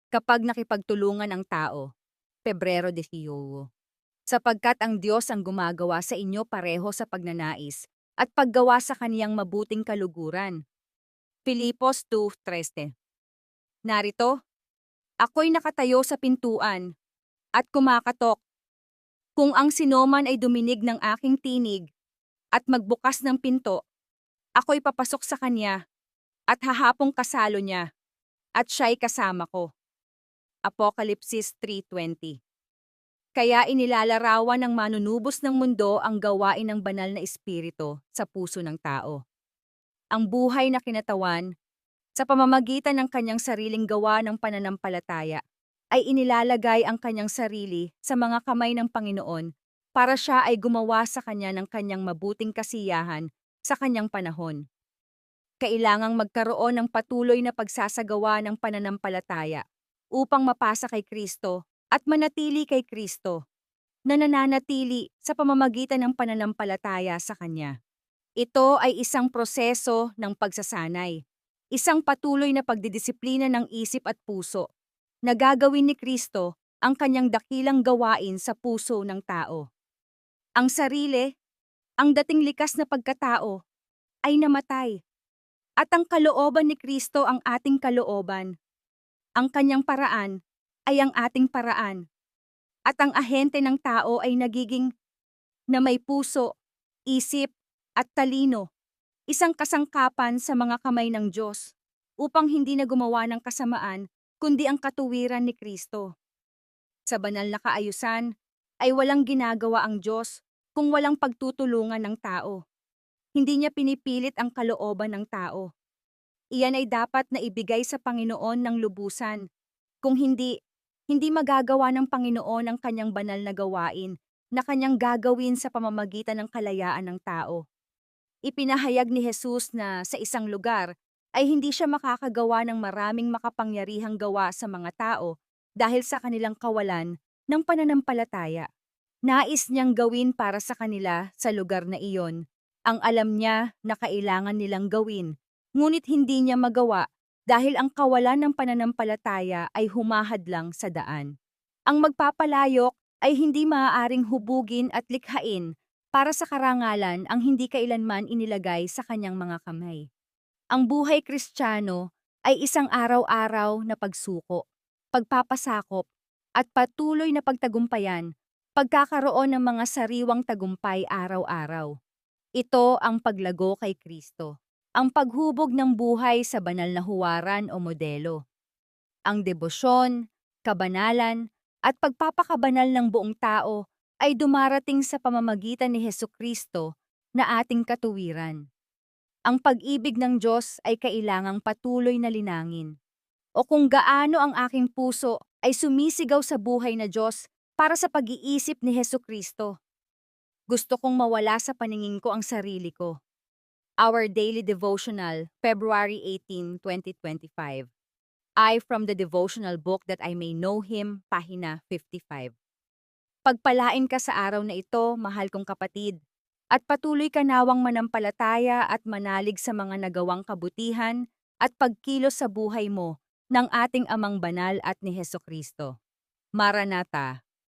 Kapag nakipagtulungan ang tao, Pebrero 18. Sapagkat ang Diyos ang gumagawa sa inyo pareho sa pagnanais at paggawa sa kaniyang mabuting kaluguran. Filipos 2:13. Narito, ako'y nakatayo sa pintuan at kumakatok. Kung ang sinoman ay duminig ng aking tinig at magbukas ng pinto, ako'y papasok sa kanya at hahapong kasalo niya at siya'y kasama ko. Apokalipsis 3:20. Kaya inilalarawan ng manunubos ng mundo ang gawain ng banal na espiritu sa puso ng tao. Ang buhay na kinatawan, sa pamamagitan ng kanyang sariling gawa ng pananampalataya, ay inilalagay ang kanyang sarili sa mga kamay ng Panginoon para siya ay gumawa sa kanya ng kanyang mabuting kasiyahan sa kanyang panahon. Kailangang magkaroon ng patuloy na pagsasagawa ng pananampalataya upang mapasa kay Kristo at manatili kay Kristo, na nananatili sa pamamagitan ng pananampalataya sa Kanya. Ito ay isang proseso ng pagsasanay, isang patuloy na pagdidisiplina ng isip at puso, na gagawin ni Kristo ang Kanyang dakilang gawain sa puso ng tao. Ang sarili, ang dating likas na pagkatao, ay namatay, at ang kalooban ni Kristo ang ating kalooban. Ang Kanyang paraan ay ang ating paraan, at ang ahente ng tao ay nagiging na may puso, isip, at talino, isang kasangkapan sa mga kamay ng Diyos, upang hindi na gumawa ng kasamaan, kundi ang katuwiran ni Kristo. Sa banal na kaayusan, ay walang ginagawa ang Diyos kung walang pagtutulungan ng tao. Hindi niya pinipilit ang kalooban ng tao. Iyan ay dapat na ibigay sa Panginoon ng lubusan. Kung hindi, hindi magagawa ng Panginoon ang kanyang banal na gawain na kanyang gagawin sa pamamagitan ng kalayaan ng tao. Ipinahayag ni Jesus na sa isang lugar ay hindi siya makakagawa ng maraming makapangyarihang gawa sa mga tao dahil sa kanilang kawalan ng pananampalataya. Nais niyang gawin para sa kanila sa lugar na iyon ang alam niya na kailangan nilang gawin, ngunit hindi niya magawa dahil ang kawalan ng pananampalataya ay humahadlang sa daan. Ang magpapalayok ay hindi maaaring hubugin at likhain para sa karangalan ang hindi kailanman inilagay sa kanyang mga kamay. Ang buhay Kristiyano ay isang araw-araw na pagsuko, pagpapasakop, at patuloy na pagtagumpayan, pagkakaroon ng mga sariwang tagumpay araw-araw. Ito ang paglago kay Kristo, ang paghubog ng buhay sa banal na huwaran o modelo. Ang debosyon, kabanalan, at pagpapakabanal ng buong tao ay dumarating sa pamamagitan ni Hesukristo na ating katuwiran. Ang pag-ibig ng Diyos ay kailangang patuloy na linangin. O kung gaano ang aking puso ay sumisigaw sa buhay na Diyos para sa pag-iisip ni Hesukristo. Gusto kong mawala sa paningin ko ang sarili ko. Our Daily Devotional, February 18, 2025. I from the devotional book that I may know Him, pahina 55. Pagpalain ka sa araw na ito, mahal kong kapatid, at patuloy ka nawang manampalataya at manalig sa mga nagawang kabutihan at pagkilos sa buhay mo ng ating Amang Banal at ni Hesukristo. Maranatha.